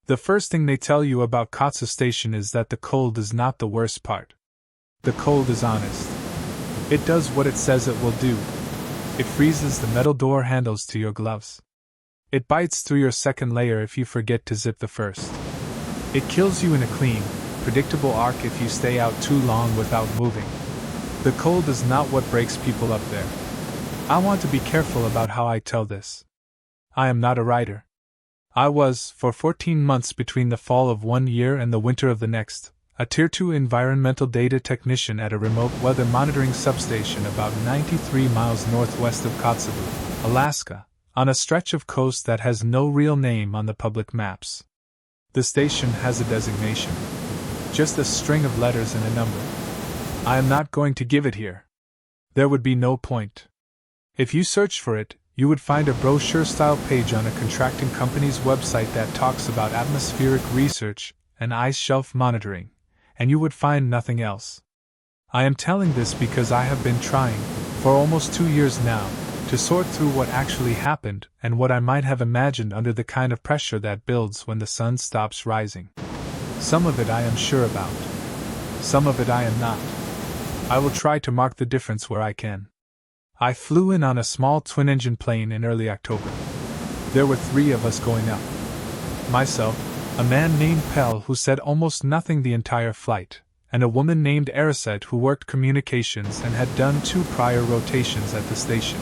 The first thing they tell you about Katsu Station is that the cold is not the worst part. The cold is honest. It does what it says it will do. It freezes the metal door handles to your gloves. It bites through your second layer if you forget to zip the first. It kills you in a clean, predictable arc if you stay out too long without moving. The cold is not what breaks people up there. I want to be careful about how I tell this. I am not a writer. I was, for 14 months between the fall of one year and the winter of the next, a Tier 2 environmental data technician at a remote weather monitoring substation about 93 miles northwest of Kotzebue, Alaska, on a stretch of coast that has no real name on the public maps. The station has a designation. Just a string of letters and a number. I am not going to give it here. There would be no point. If you search for it, you would find a brochure-style page on a contracting company's website that talks about atmospheric research and ice shelf monitoring, and you would find nothing else. I am telling this because I have been trying, for almost 2 years now, to sort through what actually happened and what I might have imagined under the kind of pressure that builds when the sun stops rising. Some of it I am sure about. Some of it I am not. I will try to mark the difference where I can. I flew in on a small twin-engine plane in early October. There were 3 of us going up. Myself, a man named Pell who said almost nothing the entire flight, and a woman named Ariset who worked communications and had done 2 prior rotations at the station.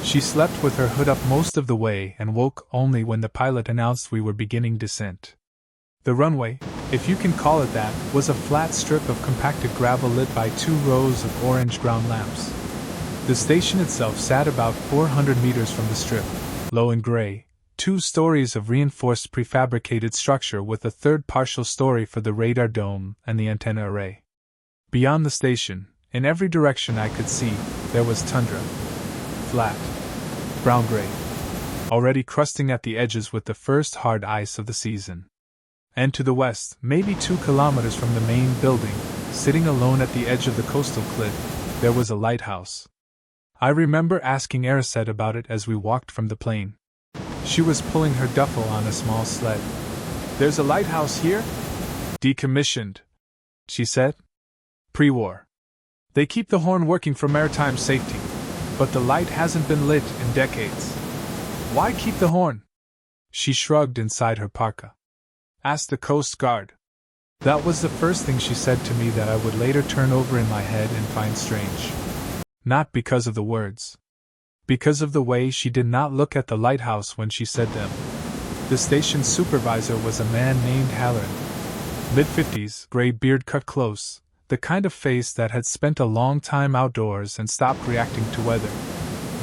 She slept with her hood up most of the way and woke only when the pilot announced we were beginning descent. The runway, if you can call it that, was a flat strip of compacted gravel lit by 2 rows of orange ground lamps. The station itself sat about 400 meters from the strip, low and gray, 2 stories of reinforced prefabricated structure with a third partial story for the radar dome and the antenna array. Beyond the station, in every direction I could see, there was tundra. Flat. Brown-gray. Already crusting at the edges with the first hard ice of the season. And to the west, maybe 2 kilometers from the main building, sitting alone at the edge of the coastal cliff, there was a lighthouse. I remember asking Ariset about it as we walked from the plane. She was pulling her duffel on a small sled. "There's a lighthouse here?" "Decommissioned," she said. "Pre-war. They keep the horn working for maritime safety, but the light hasn't been lit in decades." "Why keep the horn?" She shrugged inside her parka. "Ask the Coast Guard." That was the first thing she said to me that I would later turn over in my head and find strange. Not because of the words. Because of the way she did not look at the lighthouse when she said them. The station supervisor was a man named Halloran. Mid-50s, gray beard cut close, the kind of face that had spent a long time outdoors and stopped reacting to weather.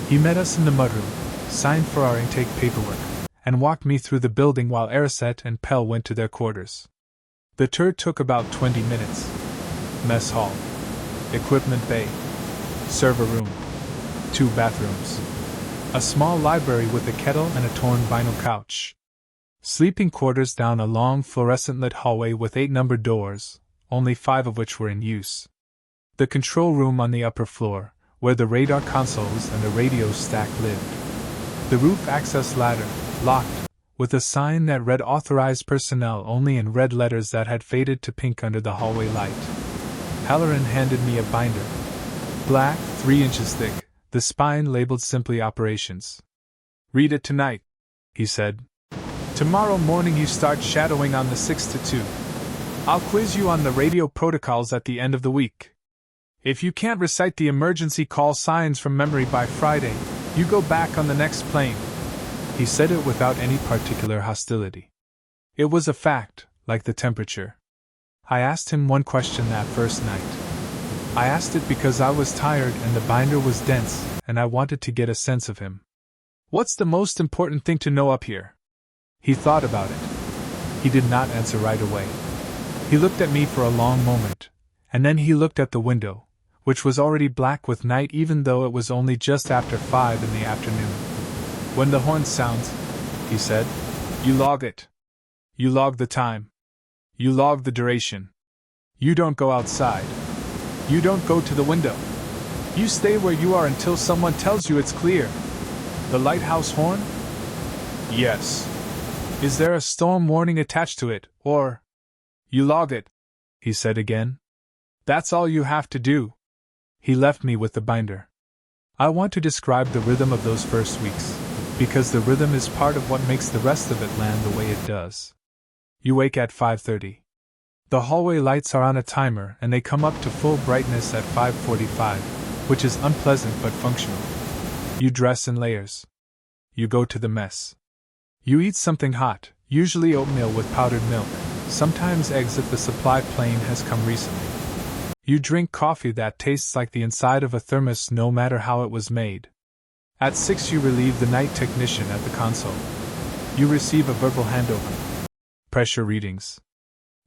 He met us in the mudroom, signed for our intake paperwork, and walked me through the building while Ariset and Pell went to their quarters. The tour took about 20 minutes. Mess hall. Equipment bay. Server room. 2 bathrooms. A small library with a kettle and a torn vinyl couch. Sleeping quarters down a long fluorescent-lit hallway with 8 numbered doors, only 5 of which were in use. The control room on the upper floor, where the radar consoles and the radio stack lived. The roof access ladder, locked, with a sign that read "Authorized personnel only" in red letters that had faded to pink under the hallway light. Halloran handed me a binder. Black, 3 inches thick, the spine labeled simply Operations. "Read it tonight," he said. "Tomorrow morning you start shadowing on the 6 to 2. I'll quiz you on the radio protocols at the end of the week. If you can't recite the emergency call signs from memory by Friday, you go back on the next plane." He said it without any particular hostility. It was a fact, like the temperature. I asked him one question that first night. I asked it because I was tired and the binder was dense, and I wanted to get a sense of him. "What's the most important thing to know up here?" He thought about it. He did not answer right away. He looked at me for a long moment, and then he looked at the window, which was already black with night even though it was only just after 5 in the afternoon. "When the horn sounds," he said, "you log it. You log the time. You log the duration. You don't go outside. You don't go to the window. You stay where you are until someone tells you it's clear." "The lighthouse horn?" "Yes." Is there a storm warning attached to it, or? You log it, he said again. That's all you have to do. He left me with the binder. I want to describe the rhythm of those first weeks, because the rhythm is part of what makes the rest of it land the way it does. You wake at 5:30. The hallway lights are on a timer and they come up to full brightness at 5:45, which is unpleasant but functional. You dress in layers. You go to the mess. You eat something hot, usually oatmeal with powdered milk, sometimes eggs if the supply plane has come recently. You drink coffee that tastes like the inside of a thermos no matter how it was made. At 6 you relieve the night technician at the console. You receive a verbal handover. Pressure readings.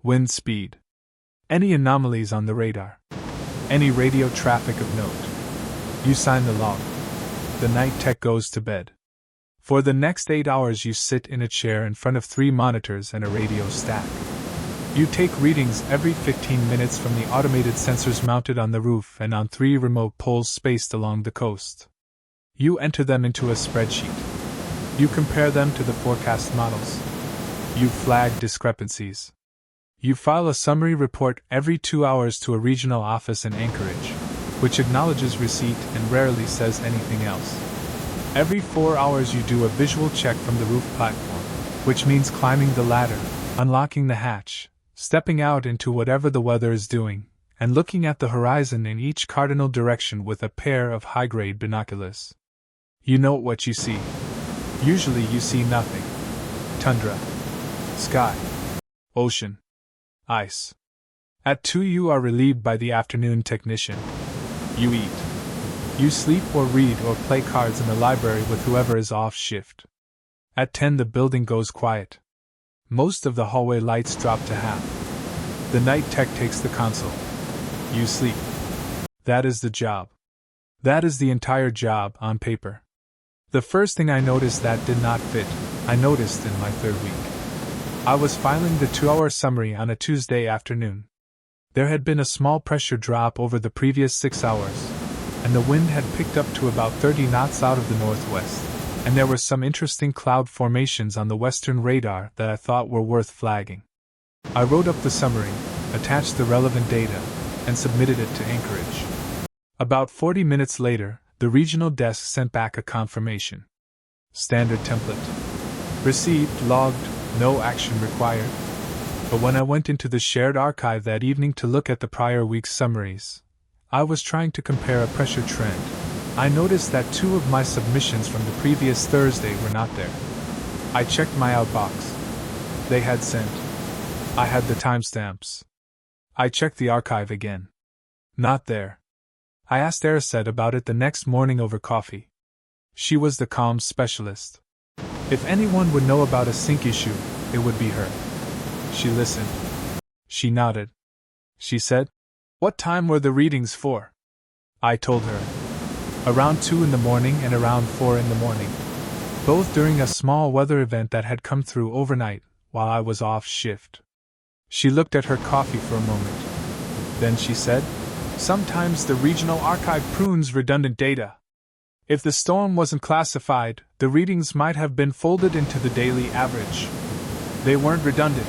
Wind speed. Any anomalies on the radar. Any radio traffic of note. You sign the log. The night tech goes to bed. For the next 8 hours you sit in a chair in front of 3 monitors and a radio stack. You take readings every 15 minutes from the automated sensors mounted on the roof and on 3 remote poles spaced along the coast. You enter them into a spreadsheet. You compare them to the forecast models. You flag discrepancies. You file a summary report every 2 hours to a regional office in Anchorage, which acknowledges receipt and rarely says anything else. Every 4 hours you do a visual check from the roof platform, which means climbing the ladder, unlocking the hatch, stepping out into whatever the weather is doing, and looking at the horizon in each cardinal direction with a pair of high-grade binoculars. You note what you see. Usually you see nothing. Tundra. Sky. Ocean. Ice. At 2 you are relieved by the afternoon technician. You eat. You sleep or read or play cards in the library with whoever is off shift. At 10 the building goes quiet. Most of the hallway lights drop to half. The night tech takes the console. You sleep. That is the job. That is the entire job on paper. The first thing I noticed that did not fit, I noticed in my 3rd week. I was filing the 2-hour summary on a Tuesday afternoon. There had been a small pressure drop over the previous 6 hours, and the wind had picked up to about 30 knots out of the northwest, and there were some interesting cloud formations on the western radar that I thought were worth flagging. I wrote up the summary, attached the relevant data, and submitted it to Anchorage. About 40 minutes later, the regional desk sent back a confirmation. Standard template. Received, logged, no action required. But when I went into the shared archive that evening to look at the prior week's summaries, I was trying to compare a pressure trend. I noticed that 2 of my submissions from the previous Thursday were not there. I checked my outbox. They had sent. I had the timestamps. I checked the archive again. Not there. I asked Aracet about it the next morning over coffee. She was the comms specialist. If anyone would know about a sync issue, it would be her. She listened. She nodded. She said, "What time were the readings for?" I told her. Around 2 in the morning and around 4 in the morning. Both during a small weather event that had come through overnight while I was off shift. She looked at her coffee for a moment. Then she said, "Sometimes the regional archive prunes redundant data. If the storm wasn't classified, the readings might have been folded into the daily average. They weren't redundant.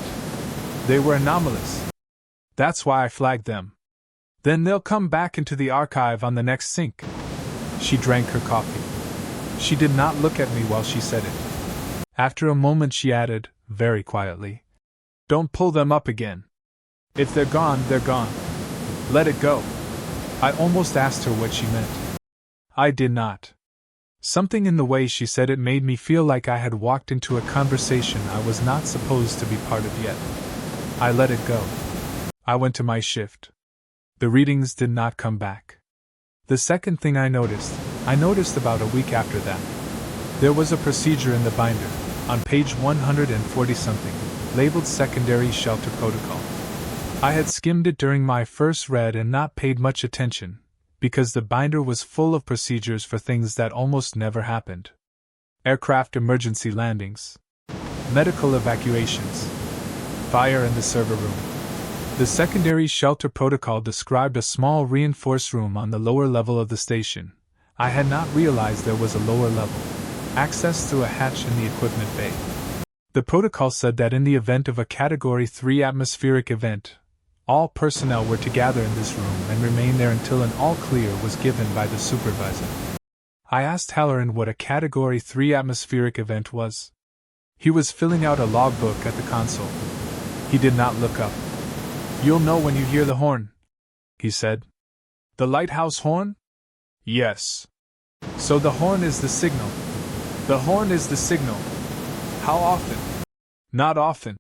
They were anomalous. That's why I flagged them. Then they'll come back into the archive on the next sync." She drank her coffee. She did not look at me while she said it. After a moment she added, very quietly, "Don't pull them up again. If they're gone, they're gone. Let it go." I almost asked her what she meant. I did not. Something in the way she said it made me feel like I had walked into a conversation I was not supposed to be part of yet. I let it go. I went to my shift. The readings did not come back. The second thing I noticed about a week after that. There was a procedure in the binder, on page 140-something, labeled Secondary Shelter Protocol. I had skimmed it during my first read and not paid much attention, because the binder was full of procedures for things that almost never happened. Aircraft emergency landings. Medical evacuations. Fire in the server room. The secondary shelter protocol described a small reinforced room on the lower level of the station. I had not realized there was a lower level. Access through a hatch in the equipment bay. The protocol said that in the event of a Category 3 atmospheric event, all personnel were to gather in this room and remain there until an all-clear was given by the supervisor. I asked Halloran what a Category 3 atmospheric event was. He was filling out a logbook at the console. He did not look up. "You'll know when you hear the horn," he said. "The lighthouse horn?" "Yes." "So the horn is the signal." "The horn is the signal." "How often?" "Not often,"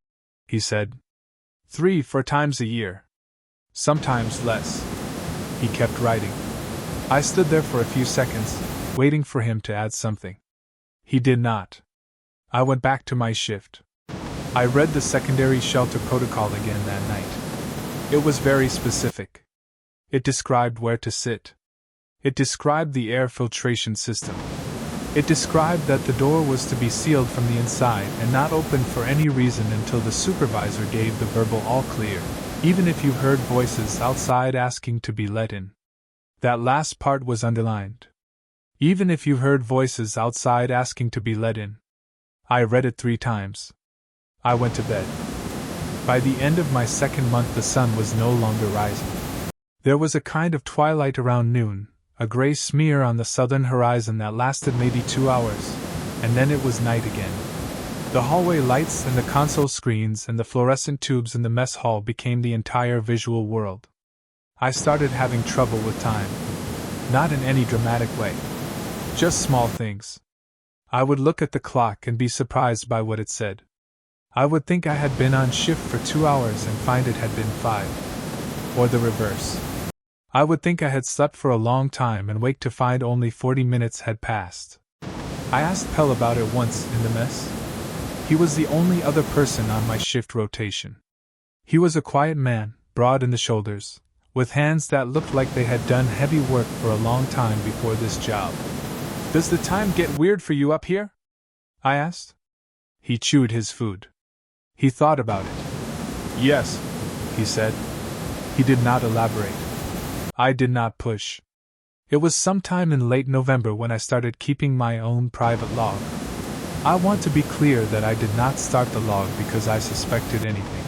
he said. 3-4 times a year. Sometimes less. He kept writing. I stood there for a few seconds, waiting for him to add something. He did not. I went back to my shift. I read the secondary shelter protocol again that night. It was very specific. It described where to sit. It described the air filtration system. It described that the door was to be sealed from the inside and not opened for any reason until the supervisor gave the verbal all clear, even if you heard voices outside asking to be let in. That last part was underlined. Even if you heard voices outside asking to be let in. I read it 3 times. I went to bed. By the end of my second month, the sun was no longer rising. There was a kind of twilight around noon, a gray smear on the southern horizon that lasted maybe 2 hours, and then it was night again. The hallway lights and the console screens and the fluorescent tubes in the mess hall became the entire visual world. I started having trouble with time. Not in any dramatic way. Just small things. I would look at the clock and be surprised by what it said. I would think I had been on shift for 2 hours and find it had been 5. Or the reverse. I would think I had slept for a long time and wake to find only 40 minutes had passed. I asked Pell about it once in the mess. He was the only other person on my shift rotation. He was a quiet man, broad in the shoulders, with hands that looked like they had done heavy work for a long time before this job. "Does the time get weird for you up here?" I asked. He chewed his food. He thought about it. "Yes," he said. He did not elaborate. I did not push. It was sometime in late November when I started keeping my own private log. I want to be clear that I did not start the log because I suspected anything.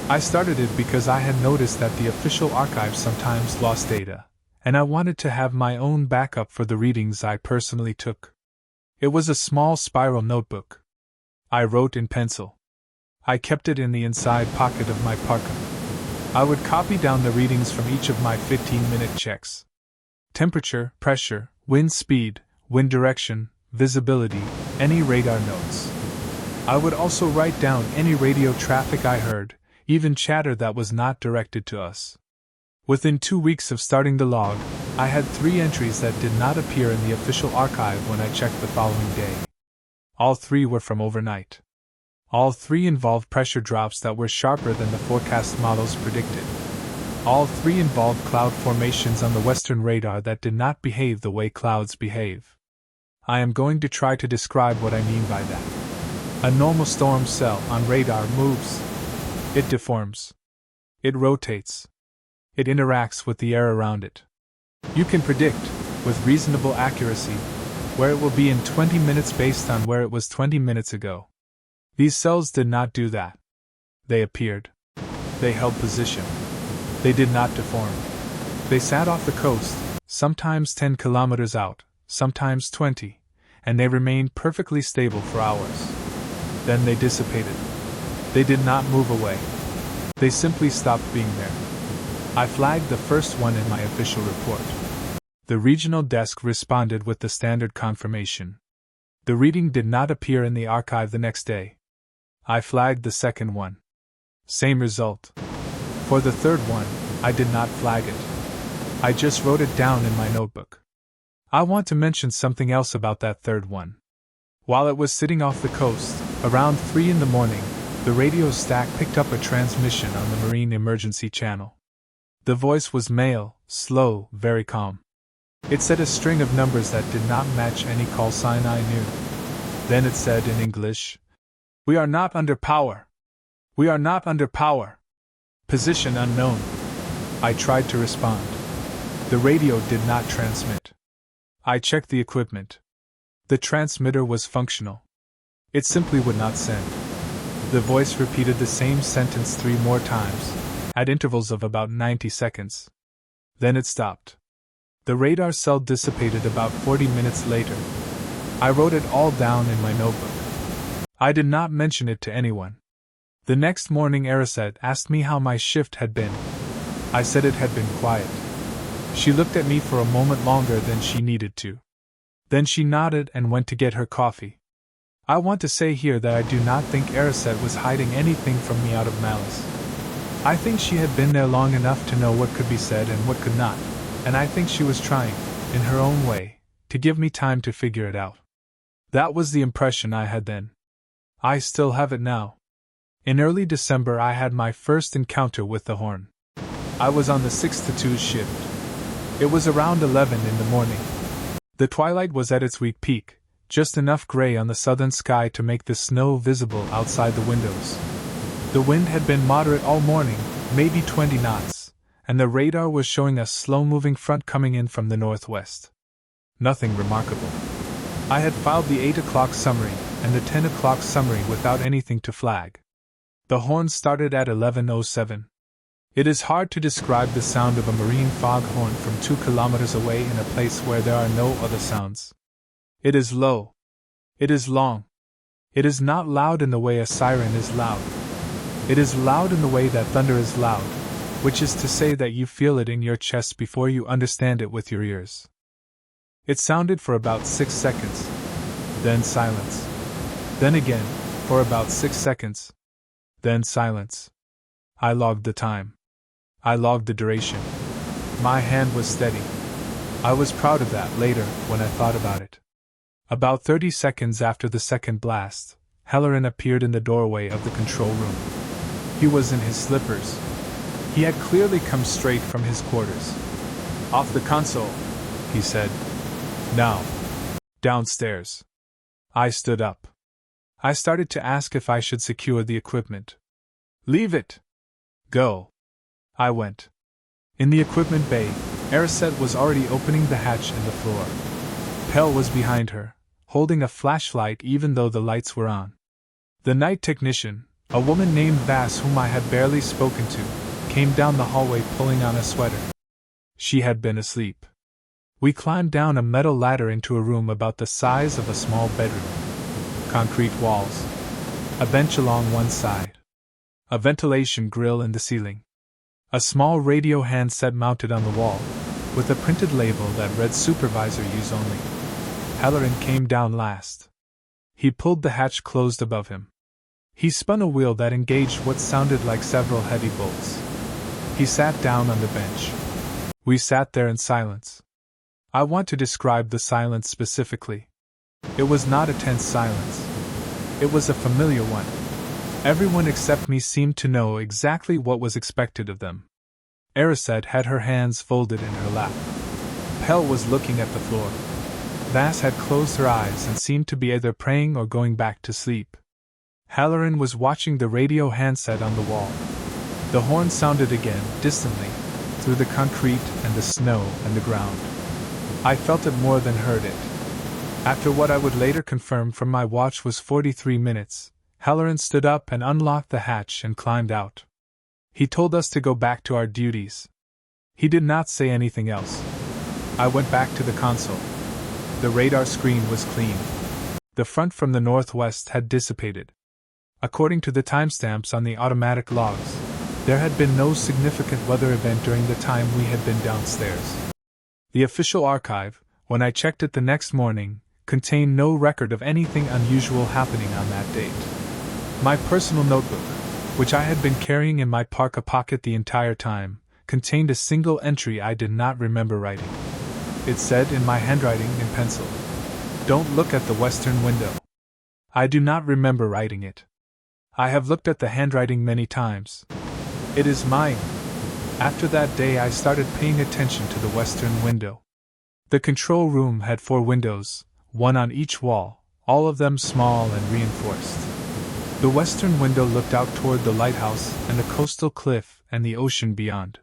I started it because I had noticed that the official archive sometimes lost data, and I wanted to have my own backup for the readings I personally took. It was a small spiral notebook. I wrote in pencil. I kept it in the inside pocket of my parka. I would copy down the readings from each of my 15-minute checks. Temperature, pressure, wind speed, wind direction, visibility, any radar notes. I would also write down any radio traffic I heard, even chatter that was not directed to us. Within 2 weeks of starting the log, I had 3 entries that did not appear in the official archive when I checked the following day. All 3 were from overnight. All 3 involved pressure drops that were sharper than the forecast models predicted. All 3 involved cloud formations on the western radar that did not behave the way clouds behave. I am going to try to describe what I mean by that. A normal storm cell on radar moves. It deforms. It rotates. It interacts with the air around it. You can predict, with reasonable accuracy, where it will be in 20 minutes based on where it was 20 minutes ago. These cells did not do that. They appeared. They held position. They did not deform. They sat off the coast, sometimes 10 kilometers out, sometimes 20, and they remained perfectly stable for hours. Then they dissipated. They did not move away. They simply stopped being there. I flagged the first one in my official report. The regional desk responded with the standard confirmation. The reading did not appear in the archive the next day. I flagged the second one. Same result. For the third one, I did not flag it. I just wrote it down in my notebook. I want to mention something else about that third one. While it was sitting off the coast, around 3 in the morning, the radio stack picked up a transmission on the Marine Emergency Channel. The voice was male, slow, very calm. It said a string of numbers that did not match any call sign I knew. Then it said in English, "We are not under power. We are not under power. Position unknown." I tried to respond. The radio did not transmit. I checked the equipment. The transmitter was functional. It simply would not send. The voice repeated the same sentence 3 more times, at intervals of about 90 seconds. Then it stopped. The radar cell dissipated about 40 minutes later. I wrote it all down in my notebook. I did not mention it to anyone. The next morning Aracet asked me how my shift had been. I said it had been quiet. She looked at me for a moment longer than she needed to. Then she nodded and went to get her coffee. I want to say here that I do not think Aracet was hiding anything from me out of malice. I think she had been there long enough to know what could be said and what could not, and I think she was trying, in her own way, to give me time to figure it out. That was the impression I had then. I still have it now. In early December I had my first encounter with the horn. I was on the 6 to 2 shift. It was around 11 in the morning. The twilight was at its weak peak, just enough gray on the southern sky to make the snow visible outside the windows. The wind had been moderate all morning, maybe 20 knots, and the radar was showing a slow-moving front coming in from the northwest. Nothing remarkable. I had filed the 8 o'clock summary and the 10 o'clock summary without anything to flag. The horn started at 11:07. It is hard to describe the sound of a marine fog horn from 2 kilometers away in a place where there are no other sounds. It is low. It is long. It is not loud in the way a siren is loud. It is loud in the way that thunder is loud, which is to say that you feel it in your chest before you understand it with your ears. It sounded for about 6 seconds. Then silence. Then again, for about 6 seconds. Then silence. I logged the time. I logged the duration. My hand was steady. I was proud of that later, when I thought about it. About 30 seconds after the second blast, Halloran appeared in the doorway of the control room. He was in his slippers. He had clearly come straight from his quarters. "Off the console," he said. "Now." "Downstairs." I stood up. I started to ask if I should secure the equipment. "Leave it." "Go." I went. In the equipment bay, Aracet was already opening the hatch in the floor. Pell was behind her, holding a flashlight even though the lights were on. The night technician, a woman named Vass whom I had barely spoken to, came down the hallway pulling on a sweater. She had been asleep. We climbed down a metal ladder into a room about the size of a small bedroom. Concrete walls. A bench along one side. A ventilation grill in the ceiling. A small radio handset mounted on the wall, with a printed label that read "Supervisor Use Only." Halloran came down last. He pulled the hatch closed above him. He spun a wheel that engaged what sounded like several heavy bolts. He sat down on the bench. We sat there in silence. I want to describe the silence specifically. It was not a tense silence. It was a familiar one. Everyone except me seemed to know exactly what was expected of them. Aracet had her hands folded in her lap. Pell was looking at the floor. Vass had closed her eyes and seemed to be either praying or going back to sleep. Halloran was watching the radio handset on the wall. The horn sounded again, distantly, through the concrete and the snow and the ground. I felt it more than heard it. After what I would later confirm from my watch was 43 minutes, Halloran stood up and unlocked the hatch and climbed out. He told us to go back to our duties. He did not say anything else. I went back to the console. The radar screen was clean. The front from the northwest had dissipated. According to the timestamps on the automatic logs, there had been no significant weather event during the time we had been downstairs. The official archive, when I checked it the next morning, contained no record of anything unusual happening on that date. My personal notebook, which I had been carrying in my parka pocket the entire time, contained a single entry I did not remember writing. It said in my handwriting in pencil, "Don't look at the western window." I do not remember writing it. I have looked at the handwriting many times. It is mine. After that day I started paying attention to the western window. The control room had 4 windows, one on each wall, all of them small and reinforced. The western window looked out toward the lighthouse and the coastal cliff and the ocean beyond.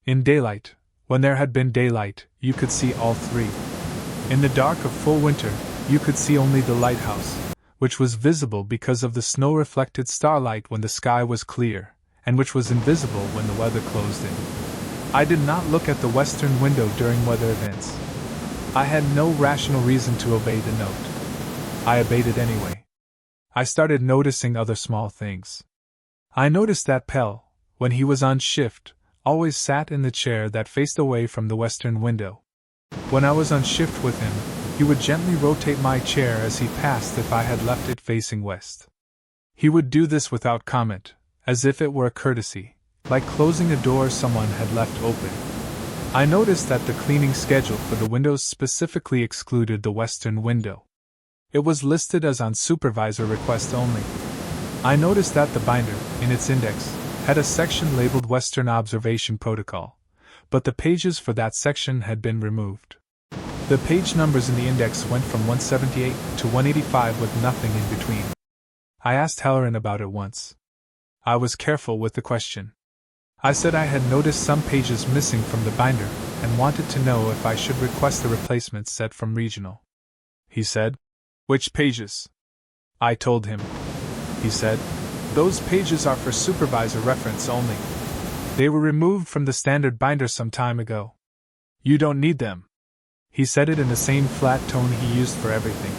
In daylight, when there had been daylight, you could see all 3. In the dark of full winter, you could see only the lighthouse, which was visible because of the snow-reflected starlight when the sky was clear, and which was invisible when the weather closed in. I did not look at the western window during weather events. I had no rational reason to obey the note. I obeyed it anyway. I started noticing other small things. I noticed that Pell, when he was on shift, always sat in the chair that faced away from the western window. When I was on shift with him, he would gently rotate my chair as he passed if I had left it facing west. He would do this without comment, as if it were a courtesy, like closing a door someone had left open. I noticed that the cleaning schedule for the windows specifically excluded the western window. It was listed as on supervisor request only. I noticed that the binder, in its index, had a section labeled Western Observation Protocol, but the pages for that section had been removed. The page numbers in the index went from 178 to 185 with nothing in between. I asked Halloran about it once. I was careful with the question. I said I had noticed some pages missing from the binder and wanted to know if I should request a replacement set from Regional. He said, "Which pages?" I told him. He said, "Those pages are for supervisor reference only. They were removed from the standard binder some time ago. You don't need them." He said it in the same flat tone he used for everything.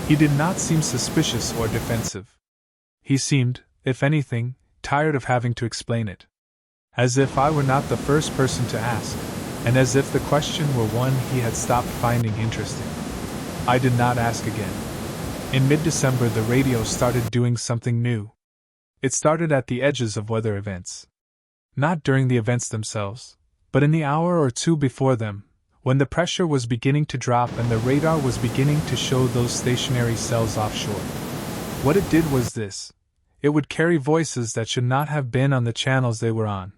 He did not seem suspicious or defensive. He seemed, if anything, tired of having to explain it. As if I were not the first person to ask, and as if the question were one he had stopped finding interesting. I did not ask again. In mid-December the radio started doing something new. It started at the edges of weather events. Not during the events themselves, but in the hour or two before them, when the pressure was beginning to drop and the radar was beginning to show those stationary cells offshore. What it did was this: it would carry voices that should not have been on the channels they were on.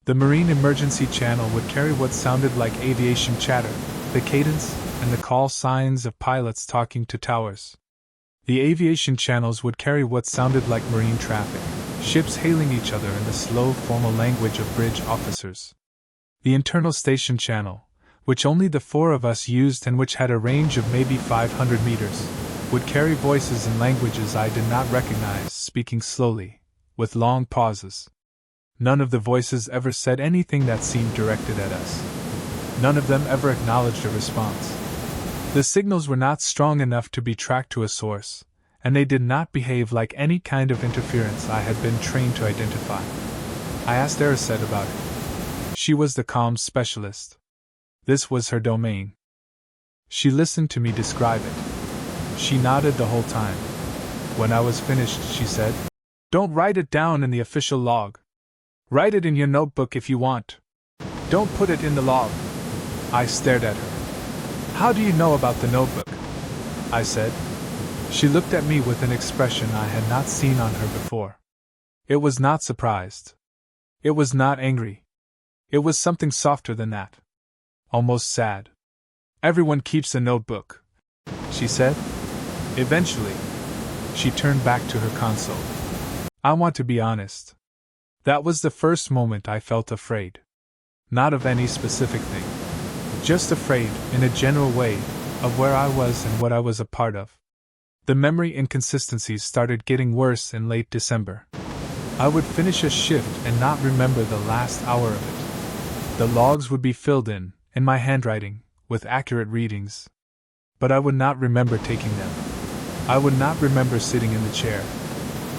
The Marine Emergency Channel would carry what sounded like aviation chatter, the cadence, and the call signs of pilots talking to towers. The aviation channels would carry what sounded like marine traffic, ships hailing each other in the slow, formal language of bridge officers. The internal station channel, which only the four of us used and which had a range of maybe 500 meters, would carry voices in languages I did not recognize, speaking slowly, with long pauses. None of the voices ever said anything that seemed directed at us. None of them ever acknowledged a response. The signals were not strong enough to be tracked to a source, and they did not behave like any kind of interference I had been trained to identify. I asked Ariset about it. She was the comms specialist. This was her domain. She listened to me describe it. She nodded the whole time. When I was finished, she said, "Don't write it down in the official log. Write it in your notebook if you want. Don't put it in the log." I stared at her. "How do you know about the notebook?" I said. She looked at me with an expression I had not seen on her before. It was not surprised. It was not angry. It was something softer than that. Almost sad. "Everyone keeps a notebook," she said. Eventually, she turned back to her console. I want to be honest. That was the first moment I felt afraid. Not of any specific thing. Just afraid, in a general way, of where I was and what I was a part of. The memory inconsistencies started getting worse in late December. I would finish a shift and not remember the last hour of it. The logs would be filled in my handwriting, with accurate readings. But I would not remember taking them. I would not remember sitting in the chair.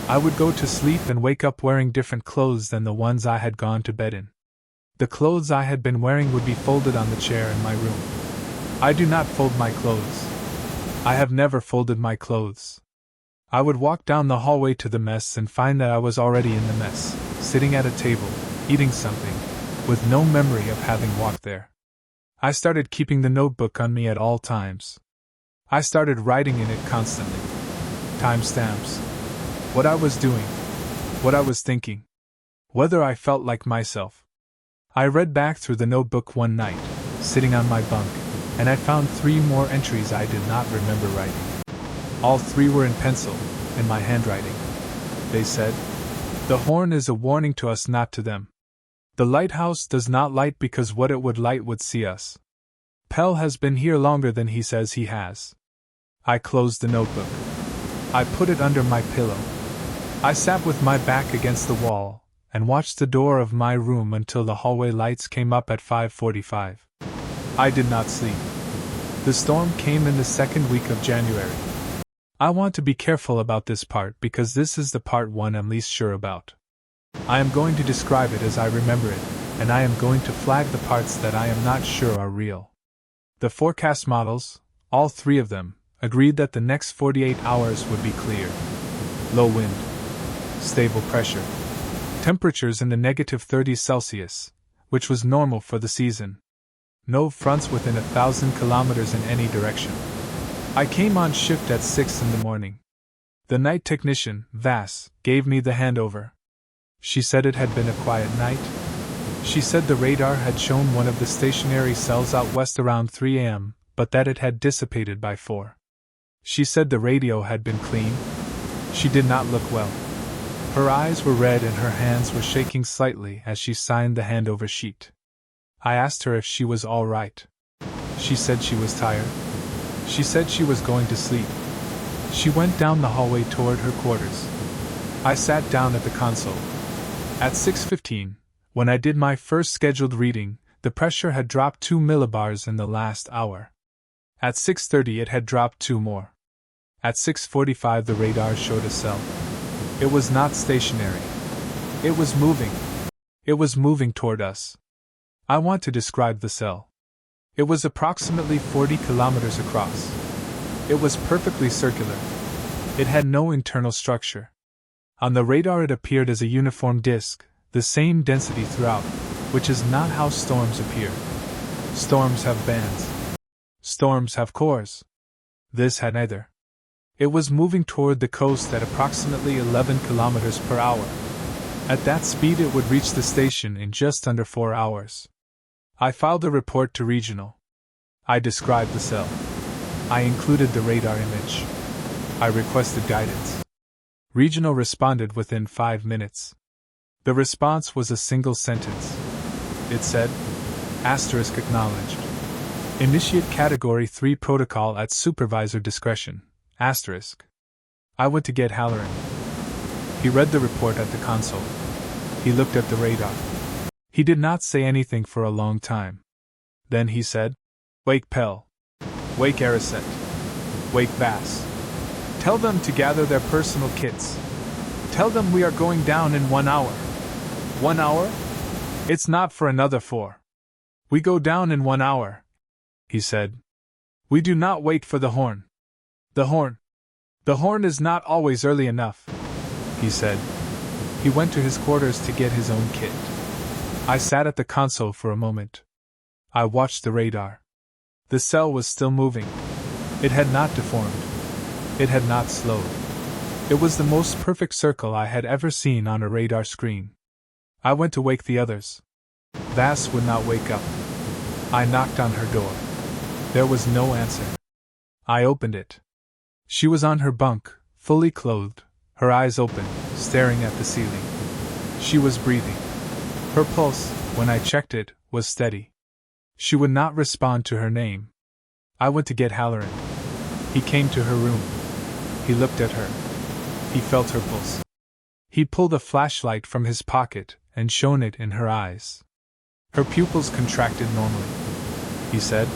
I would go to sleep and wake up wearing different clothes than the ones I had gone to bed in. The clothes I had been wearing would be folded on the chair in my room. I do not fold my clothes. I have never folded my clothes. I would walk down the hallway to the mess and find that I was already in the mess, sitting at a table, eating something, with no memory of having walked there. I started keeping the notebook on me at all times. I started writing in it constantly. Timestamps. What I was doing. What I was thinking. Whether I felt like myself. I read back through the notebook one night, sitting on my bunk, and I found 3 more entries I did not remember writing. All 3 were in pencil, in my handwriting. They said, "The horn is a warning to us, not to them. The lighthouse does not light because what it would light would see us. Pell has been here longer than he says he has." I closed the notebook. I put it under my pillow. I sat with my back against the wall and watched the door of my room until the hallway lights came up at 5:45. I did not sleep. The storm came in the second week of January. I want to be careful about this part because this is the part one I'm least sure about. I am going to describe it as I remember it, and I am going to flag the parts that I am not sure are real. The forecast models, all three of them, agreed that the next 48 hours would be clear. Low wind. Stable pressure. Temperatures in the -30s Celsius, which was normal for the season. No fronts within 1,000 kilometers in any direction. I came on shift at 6 in the morning. The night technician, Vass, gave me the handover. She said it had been a quiet night. She said the radar had shown one of the stationary cells out west around 3 a.m., but that it had dissipated by 4. She said the radio had been clean. She did not look well. Her eyes were red and her hands were shaking slightly as she signed the handover sheet. I asked her if she was all right. She said she was tired. She said she was going to sleep. She went down the hallway toward her quarters. I sat down at the console. At 6:15, when I did my first scheduled reading, the pressure had dropped 2 millibars in the last hour. At 6:30 it had dropped 2 more. At 6:45 the radar showed a cell. It was not stationary. It was moving. It was moving toward us. I want to describe the cell. It was approximately 40 kilometers across. It was perfectly circular. It had no internal structure. On the radar it appeared as a uniform disk, the same density throughout, which is not how storms appear. Storms have bands. Storms have cores. This had neither. It was moving toward the coast at approximately 11 kilometers per hour. At that speed it would reach the station in just under 4 hours. I filed a report to Regional. I described the cell. I included the radar image. I requested guidance. Regional responded within 5 minutes. The response was a single sentence. It said, * acknowledged. Initiate Category 3 protocol at supervisor discretion, *. I went to get Halloran. He read the report at the console. He looked at the radar. He did not say anything for a long time. Then he said, Wake Pell. Wake Ariset. Wake Vass. Tell them to gather their personal kits. Tell them we are going down in 1 hour. 1 hour? It's not for another 4. We go down in 1 hour, he said. We do not wait for the horn. The horn. The horn is not always early enough, he said. He went to his quarters to get his own kit. I sat at the console for a moment. I watched the radar. The cell was still moving. It had not deformed. It had not slowed. It was the most perfect circle I had ever seen on a radar screen. I went to wake the others. Vass would not wake up. I knocked on her door. There was no answer. I opened it. She was on her bunk, fully clothed, her eyes open, staring at the ceiling. She was breathing. Her pulse, when I checked it, was steady. She would not respond to her name. I went to get Halloran. He came to her room. He looked at her. He felt her pulse. He pulled a flashlight from his pocket and shone it in her eyes. Her pupils contracted normally. He said,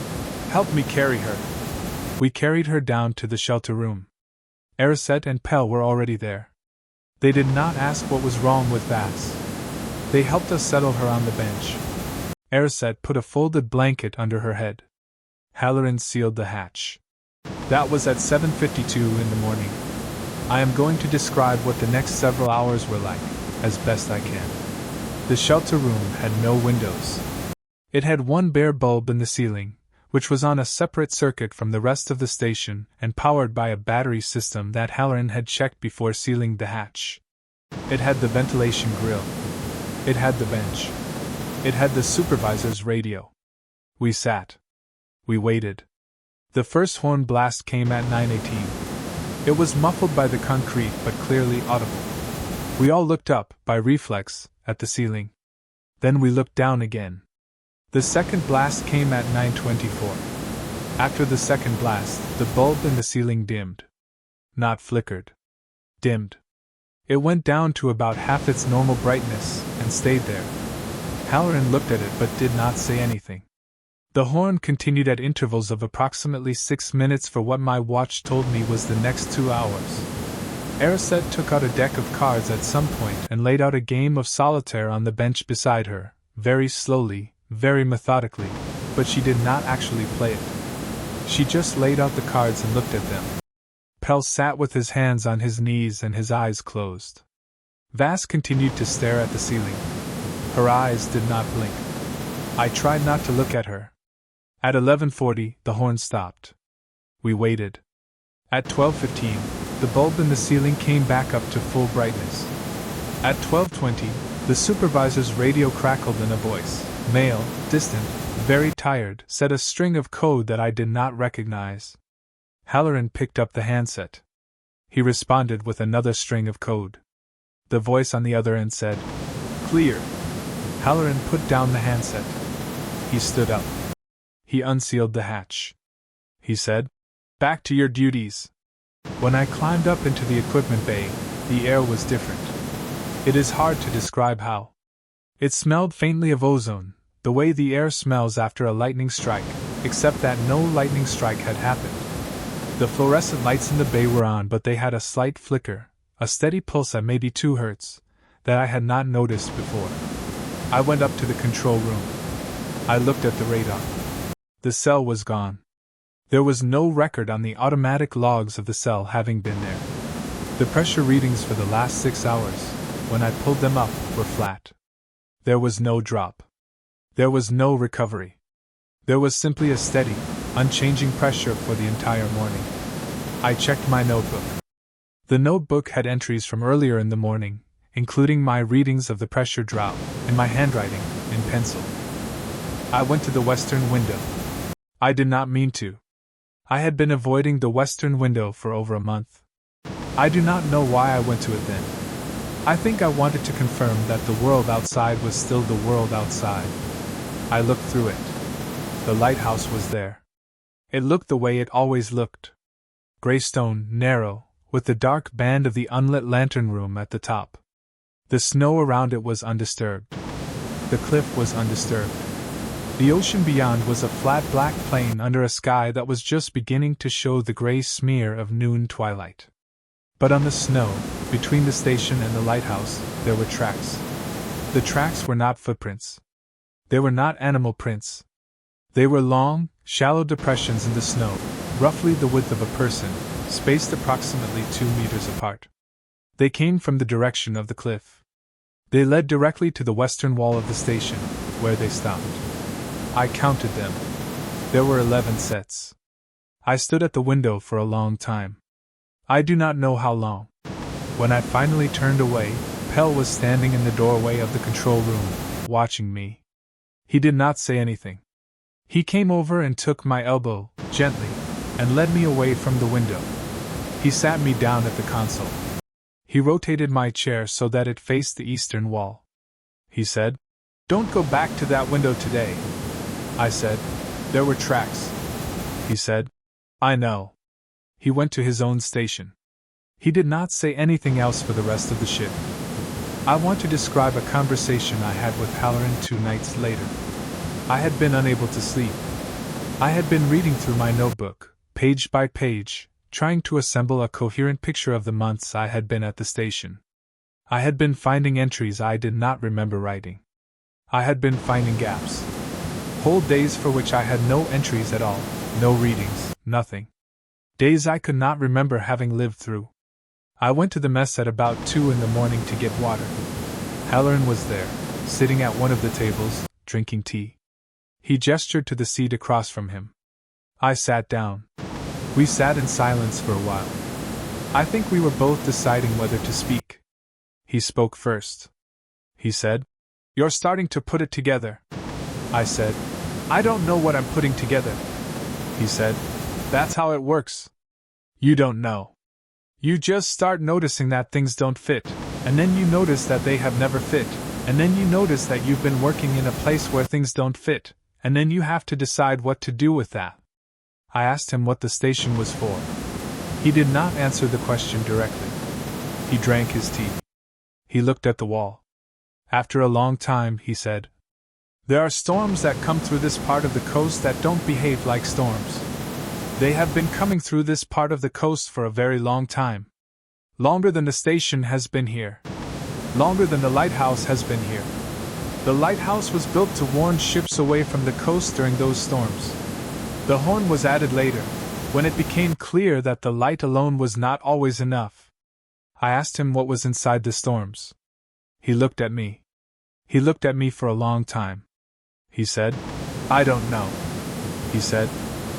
Help me carry her. We carried her down to the shelter room. Ariset and Pell were already there. They did not ask what was wrong with Vass. They helped us settle her on the bench. Ariset put a folded blanket under her head. Halloran sealed the hatch. That was at 7:52 in the morning. I am going to describe what the next several hours were like, as best I can. The shelter room had no windows. It had one bare bulb in the ceiling, which was on a separate circuit from the rest of the station and powered by a battery system that Halloran had checked before sealing the hatch. It had the ventilation grill. It had the bench. It had the supervisor's radio. We sat. We waited. The first horn blast came at 9:18. It was muffled by the concrete but clearly audible. We all looked up, by reflex, at the ceiling. Then we looked down again. The second blast came at 9:24. After the second blast, the bulb in the ceiling dimmed. not flickered. Dimmed. It went down to about half its normal brightness, and stayed there. Halloran looked at it but did not say anything. The horn continued at intervals of approximately 6 minutes for what my watch told me was the next 2 hours. Erisette took out a deck of cards at some point and laid out a game of solitaire on the bench beside her, very slowly, very methodically, but she did not actually play it. She just laid out the cards and looked at them. Pell sat with his hands on his knees and his eyes closed. Vass continued to stare at the ceiling. Her eyes did not blink. I tried not to look at her. At 11:40, the horn stopped. We waited. At 12:15, the bulb in the ceiling came back up to full brightness. At 12:20, the supervisor's radio crackled in a voice, male, distant, very tired, said a string of code that I did not recognize. Halloran picked up the handset. He responded with another string of code. The voice on the other end said, "Clear." Halloran put down the handset. He stood up. He unsealed the hatch. He said, "Back to your duties." When I climbed up into the equipment bay, the air was different. It is hard to describe how. It smelled faintly of ozone, the way the air smells after a lightning strike, except that no lightning strike had happened. The fluorescent lights in the bay were on, but they had a slight flicker, a steady pulse at maybe 2 Hz, that I had not noticed before. I went up to the control room. I looked at the radar. The cell was gone. There was no record on the automatic logs of the cell having been there. The pressure readings for the last 6 hours, when I pulled them up, were flat. There was no drop. There was no recovery. There was simply a steady, unchanging pressure for the entire morning. I checked my notebook. The notebook had entries from earlier in the morning, including my readings of the pressure drop, and my handwriting, in pencil. I went to the western window. I did not mean to. I had been avoiding the western window for over a month. I do not know why I went to it then. I think I wanted to confirm that the world outside was still the world outside. I looked through it. The lighthouse was there. It looked the way it always looked. Gray stone, narrow, with the dark band of the unlit lantern room at the top. The snow around it was undisturbed. The cliff was undisturbed. The ocean beyond was a flat black plain under a sky that was just beginning to show the gray smear of noon twilight. But on the snow, between the station and the lighthouse, there were tracks. The tracks were not footprints. They were not animal prints. They were long, shallow depressions in the snow, roughly the width of a person, spaced approximately 2 meters apart. They came from the direction of the cliff. They led directly to the western wall of the station, where they stopped. I counted them. There were 11 sets. I stood at the window for a long time. I do not know how long. When I finally turned away, Pell was standing in the doorway of the control room, watching me. He did not say anything. He came over and took my elbow, gently, and led me away from the window. He sat me down at the console. He rotated my chair so that it faced the eastern wall. He said, "Don't go back to that window today." I said, "There were tracks." He said, "I know." He went to his own station. He did not say anything else for the rest of the shift. I want to describe a conversation I had with Halloran 2 nights later. I had been unable to sleep. I had been reading through my notebook, page by page, trying to assemble a coherent picture of the months I had been at the station. I had been finding entries I did not remember writing. I had been finding gaps. Whole days for which I had no entries at all, no readings, nothing. Days I could not remember having lived through. I went to the mess at about 2 in the morning to get water. Halloran was there, sitting at one of the tables, drinking tea. He gestured to the seat across from him. I sat down. We sat in silence for a while. I think we were both deciding whether to speak. He spoke first. He said, "You're starting to put it together." I said, "I don't know what I'm putting together." He said, "That's how it works. You don't know. You just start noticing that things don't fit, and then you notice that they have never fit, and then you notice that you've been working in a place where things don't fit, and then you have to decide what to do with that." I asked him what the station was for. He did not answer the question directly. He drank his tea. He looked at the wall. After a long time, he said, "There are storms that come through this part of the coast that don't behave like storms. They have been coming through this part of the coast for a very long time. Longer than the station has been here. Longer than the lighthouse has been here. The lighthouse was built to warn ships away from the coast during those storms. The horn was added later, when it became clear that the light alone was not always enough." I asked him what was inside the storms. He looked at me. He looked at me for a long time. He said, "I don't know." He said,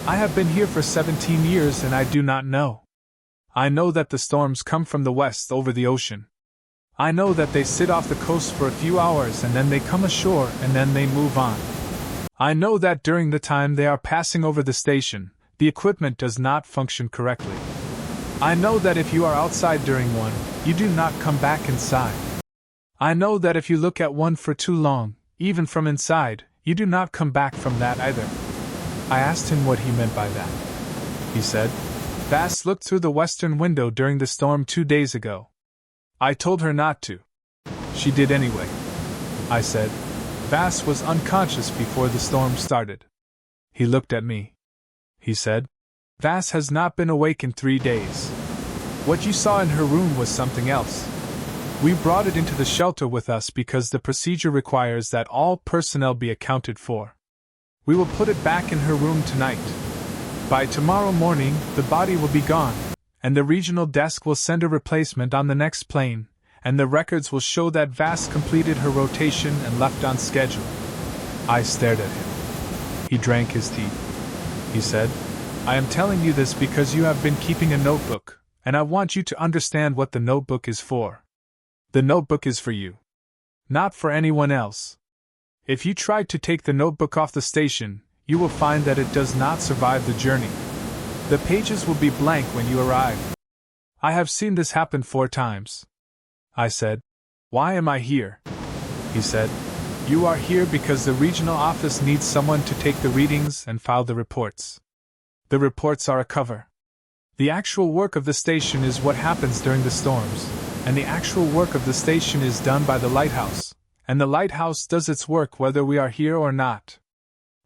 "I have been here for 17 years and I do not know. I know that the storms come from the west over the ocean. I know that they sit off the coast for a few hours and then they come ashore and then they move on. I know that during the time they are passing over the station, the equipment does not function correctly. I know that if you are outside during one, you do not come back inside. I know that if you look at one for too long, even from inside, you do not come back from that either." I asked him what he meant by that. He said, "Vass looked through the western window during the storm 2 days ago. I told her not to. She did anyway." I said, "Vass was unconscious before the storm started." He looked at me. He said, "Vass has not been awake in 3 days. What you saw in her room was something else. We brought it into the shelter with us because the procedure requires that all personnel be accounted for. We will put it back in her room tonight. By tomorrow morning, the body will be gone, and the regional desk will send a replacement on the next plane, and the records will show that Vass completed her rotation and left on schedule." I stared at him. He drank his tea. He said, "I am telling you this because you have been keeping a notebook, and I want you to understand what the notebook is for. The notebook is for you. Not for anyone else. If you try to take the notebook off the station, you will find that it does not survive the journey. The pages will be blank when you arrive. I have seen this happen 4 times. I said, "Why am I here?" He said, "You are here because the regional office needs someone to take the readings and file the reports. The reports are a cover. The actual work of the station is what happens during the storms, and the actual work of the station is done by the lighthouse, and the lighthouse does its work whether we are here or not.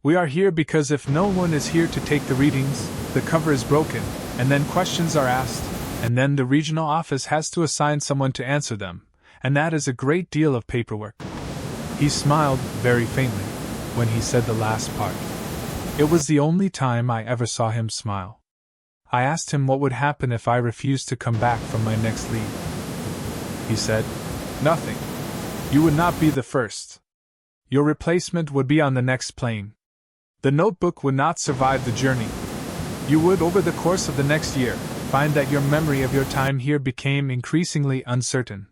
We are here because if no one is here to take the readings, the cover is broken, and then questions are asked, and then the regional office has to assign someone to answer them, and that is a great deal of paperwork." He smiled, very faintly, when he said the last part. It was the only time I ever saw him smile. I asked him what would happen if I refused to come back from my next leave. He said, "Nothing. You would not be the first. Your replacement would be on the next plane. The notebook would not survive the journey. You would, over the course of the next year, find that your memory of your time here became increasingly uncertain.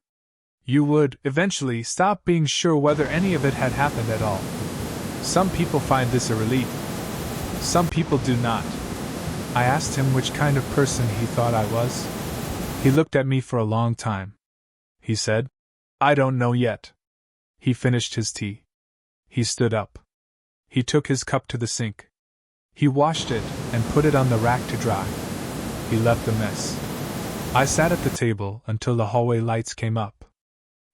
You would, eventually, stop being sure whether any of it had happened at all. Some people find this a relief. Some people do not." I asked him which kind of person he thought I was. He looked at me for a long time. He said, "I don't know yet." He finished his tea. He stood up. He took his cup to the sink. He washed it and put it on the rack to dry. He left the mess. I sat at the table until the hallway lights came up.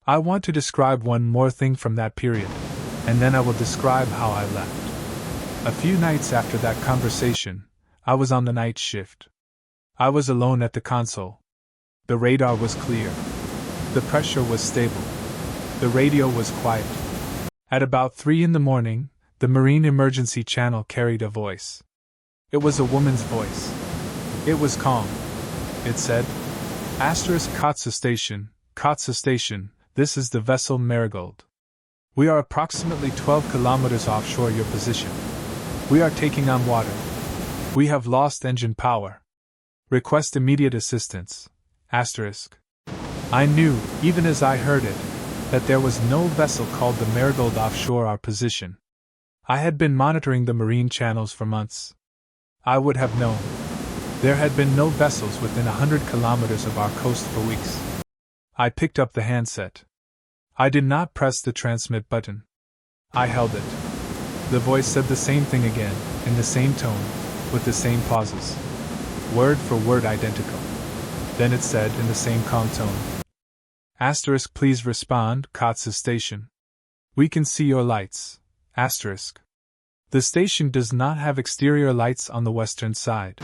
I want to describe one more thing from that period, and then I will describe how I left. A few nights after that conversation, I was on the night shift. I was alone at the console. The radar was clear. The pressure was stable. The radio was quiet. At about 3 in the morning, the Marine Emergency Channel carried a voice. It was a woman's voice. It was calm. It said, *Kotsa Station, this is the vessel Marigold. We are approximately 12 kilometers offshore your position. We are taking on water. We have lost engine power. Request immediate assistance. I knew, even as I heard it, that there was no vessel called the Marigold offshore our position. I had been monitoring the marine channels for months. I would have known. There had been no vessels within 100 kilometers of our coast for weeks. I picked up the handset. I did not press the transmit button. I held it. The voice said the same thing again, in the same tone, with the same pauses. word for word identical. Then it said in the same calm tone, Asterisk, please respond, Kotz's station. We can see your lights. Asterisk. The station does not have exterior lights on the western side.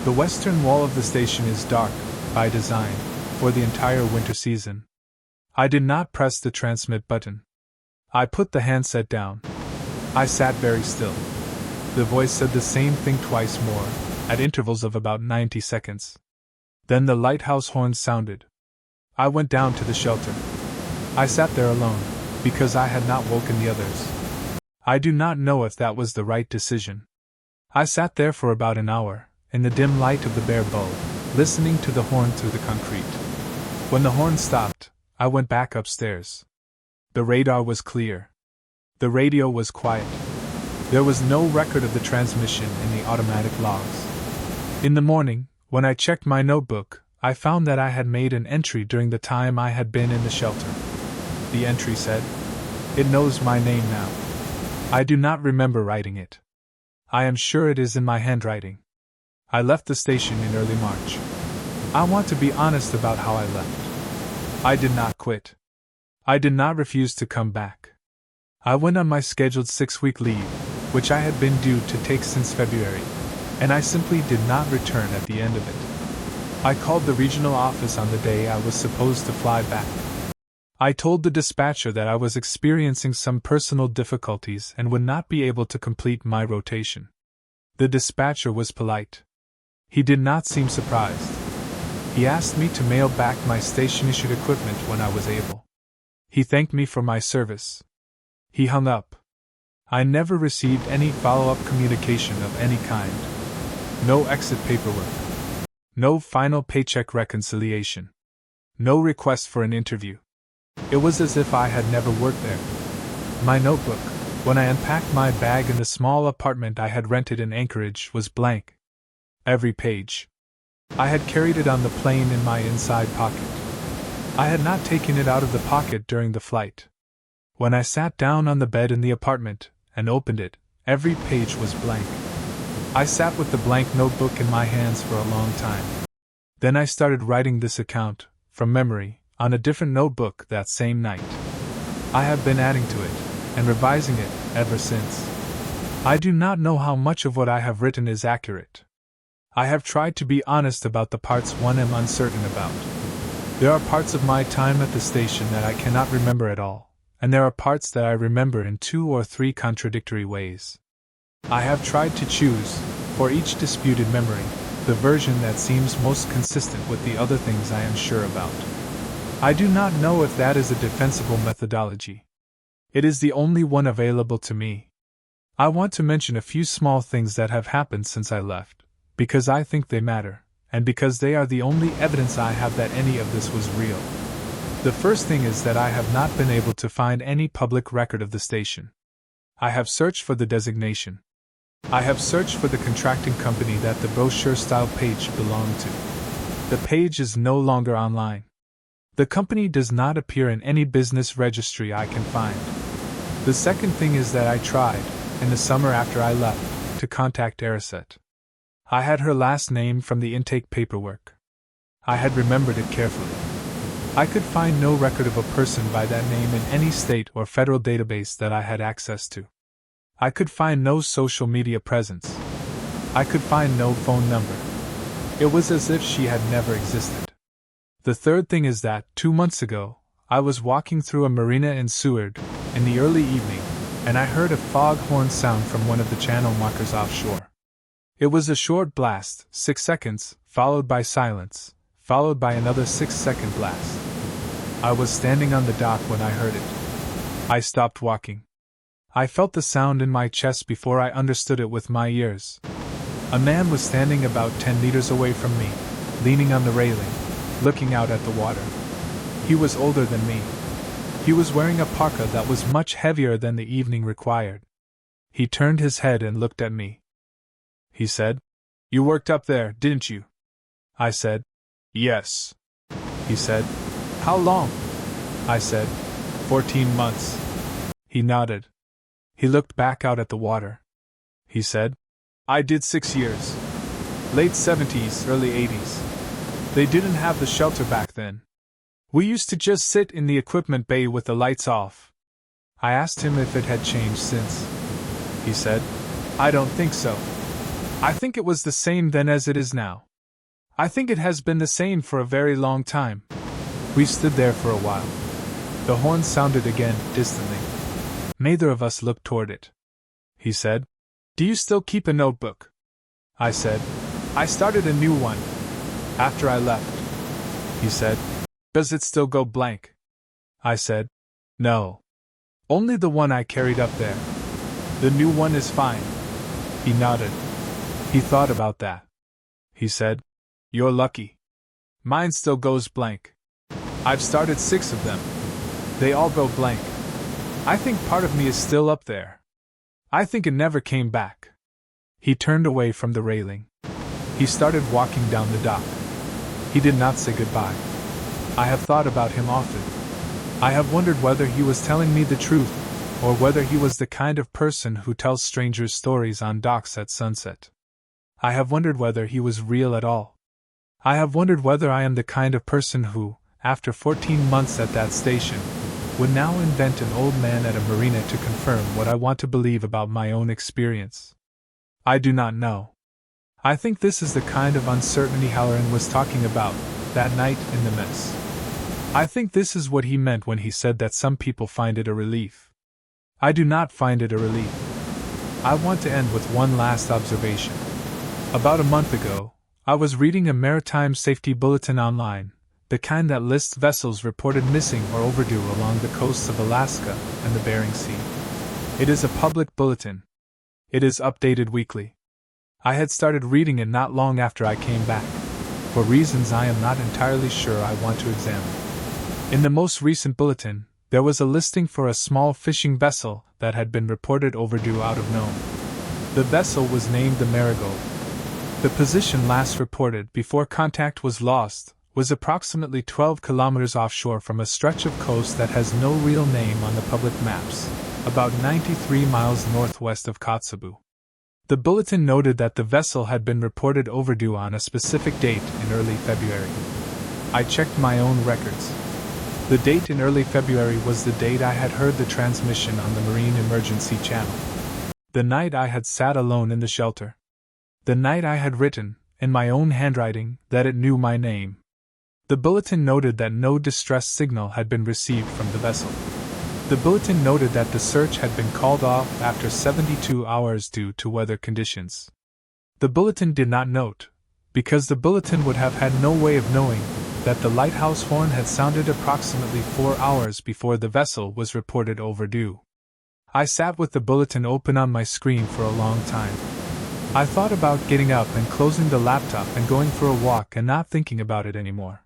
The western wall of the station is dark, by design, for the entire winter season. I did not press the transmit button. I put the handset down. I sat very still. The voice said the same thing twice more, at intervals of about 90 seconds. Then the lighthouse horn sounded. I went down to the shelter. I sat there alone, because I had not woken the others. I do not know if that was the right decision. I sat there for about an hour, in the dim light of the bare bulb, listening to the horn through the concrete. When the horn stopped, I went back upstairs. The radar was clear. The radio was quiet. There was no record of the transmission in the automatic logs. In the morning, when I checked my notebook, I found that I had made an entry during the time I had been in the shelter. The entry said, "It knows my name now." I do not remember writing it. I am sure it is in my handwriting. I left the station in early March. I want to be honest about how I left. I did not quit. I did not refuse to come back. I went on my scheduled 6-week leave, which I had been due to take since February, and I simply did not return at the end of it. I called the regional office on the day I was supposed to fly back. I told the dispatcher that I was experiencing some personal difficulties and would not be able to complete my rotation. The dispatcher was polite. He did not seem surprised. He asked me to mail back my station-issued equipment when I was able. He thanked me for my service. He hung up. I never received any follow-up communication of any kind. No exit paperwork. No final paycheck reconciliation. No request for an interview. It was as if I had never worked there. My notebook, when I unpacked my bag in the small apartment I had rented in Anchorage, was blank. Every page. I had carried it on the plane in my inside pocket. I had not taken it out of the pocket during the flight. When I sat down on the bed in the apartment and opened it, every page was blank. I sat with the blank notebook in my hands for a long time. Then I started writing this account, from memory, on a different notebook that same night. I have been adding to it, and revising it, ever since. I do not know how much of what I have written is accurate. I have tried to be honest about the parts one am uncertain about. There are parts of my time at the station that I cannot remember at all, and there are parts that I remember in 2 or 3 contradictory ways. I have tried to choose, for each disputed memory, the version that seems most consistent with the other things I am sure about. I do not know if that is a defensible methodology. It is the only one available to me. I want to mention a few small things that have happened since I left, because I think they matter, and because they are the only evidence I have that any of this was real. The first thing is that I have not been able to find any public record of the station. I have searched for the designation. I have searched for the contracting company that the brochure-style page belonged to. The page is no longer online. The company does not appear in any business registry I can find. The second thing is that I tried, in the summer after I left, to contact Ariset. I had her last name from the intake paperwork. I had remembered it carefully. I could find no record of a person by that name in any state or federal database that I had access to. I could find no social media presence. I could find no phone number. It was as if she had never existed. The third thing is that, 2 months ago, I was walking through a marina in Seward, in the early evening, and I heard a foghorn sound from one of the channel markers offshore. It was a short blast, 6 seconds, followed by silence, followed by another 6-second blast. I was standing on the dock when I heard it. I stopped walking. I felt the sound in my chest before I understood it with my ears. A man was standing about 10 meters away from me, leaning on the railing, looking out at the water. He was older than me. He was wearing a parka that was much heavier than the evening required. He turned his head and looked at me. He said, "You worked up there, didn't you?" I said, "Yes." He said, "How long?" I said, 14 months. He nodded. He looked back out at the water. He said, "I did 6 years." Late 70s, early 80s. They didn't have the shelter back then. We used to just sit in the equipment bay with the lights off. I asked him if it had changed since. He said, "I don't think so. I think it was the same then as it is now. I think it has been the same for a very long time." We stood there for a while. The horn sounded again, distantly. Neither of us looked toward it. He said, "Do you still keep a notebook?" I said, "I started a new one after I left." He said, "Does it still go blank?" I said, "No. Only the one I carried up there. The new one is fine." He nodded. He thought about that. He said, "You're lucky. Mine still goes blank. I've started 6 of them. They all go blank. I think part of me is still up there. I think it never came back." He turned away from the railing. He started walking down the dock. He did not say goodbye. I have thought about him often. I have wondered whether he was telling me the truth, or whether he was the kind of person who tells strangers stories on docks at sunset. I have wondered whether he was real at all. I have wondered whether I am the kind of person who, after 14 months at that station, would now invent an old man at a marina to confirm what I want to believe about my own experience. I do not know. I think this is the kind of uncertainty Halloran was talking about that night in the mess. I think this is what he meant when he said that some people find it a relief. I do not find it a relief. I want to end with one last observation. About a month ago, I was reading a maritime safety bulletin online, the kind that lists vessels reported missing or overdue along the coasts of Alaska and the Bering Sea. It is a public bulletin. It is updated weekly. I had started reading it not long after I came back, for reasons I am not entirely sure I want to examine. In the most recent bulletin, there was a listing for a small fishing vessel that had been reported overdue out of Nome. The vessel was named the Marigold. The position last reported before contact was lost was approximately 12 kilometers offshore from a stretch of coast that has no real name on the public maps, about 93 miles northwest of Kotzebue. The bulletin noted that the vessel had been reported overdue on a specific date in early February. I checked my own records. The date in early February was the date I had heard the transmission on the Marine Emergency Channel. The night I had sat alone in the shelter. The night I had written, in my own handwriting, that it knew my name. The bulletin noted that no distress signal had been received from the vessel. The bulletin noted that the search had been called off after 72 hours due to weather conditions. The bulletin did not note, because the bulletin would have had no way of knowing, that the lighthouse horn had sounded approximately 4 hours before the vessel was reported overdue. I sat with the bulletin open on my screen for a long time. I thought about getting up and closing the laptop and going for a walk and not thinking about it anymore.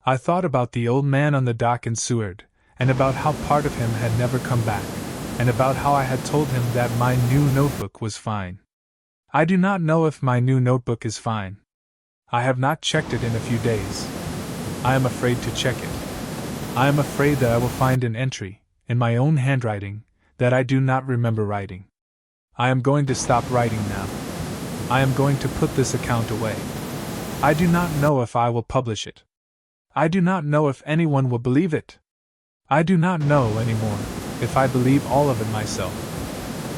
I thought about the old man on the dock in Seward, and about how part of him had never come back, and about how I had told him that my new notebook was fine. I do not know if my new notebook is fine. I have not checked it in a few days. I am afraid to check it. I am afraid that I will find an entry, in my own handwriting, that I do not remember writing. I am going to stop writing now. I am going to put this account away. I do not know if I will publish it. I do not know if anyone will believe it. I do not know anymore if I believe all of it myself.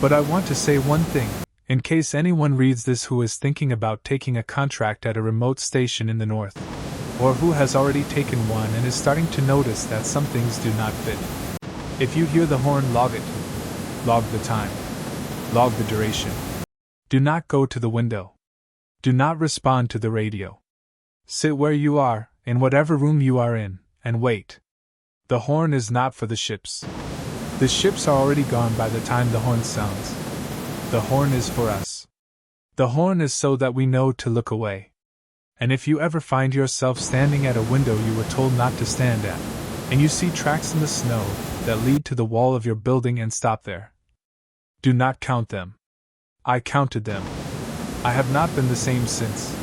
But I want to say one thing, in case anyone reads this who is thinking about taking a contract at a remote station in the north, or who has already taken one and is starting to notice that some things do not fit. If you hear the horn, log it. Log the time. Log the duration. Do not go to the window. Do not respond to the radio. Sit where you are, in whatever room you are in, and wait. The horn is not for the ships. The ships are already gone by the time the horn sounds. The horn is for us. The horn is so that we know to look away. And if you ever find yourself standing at a window you were told not to stand at, and you see tracks in the snow that lead to the wall of your building and stop there, do not count them. I counted them. I have not been the same since.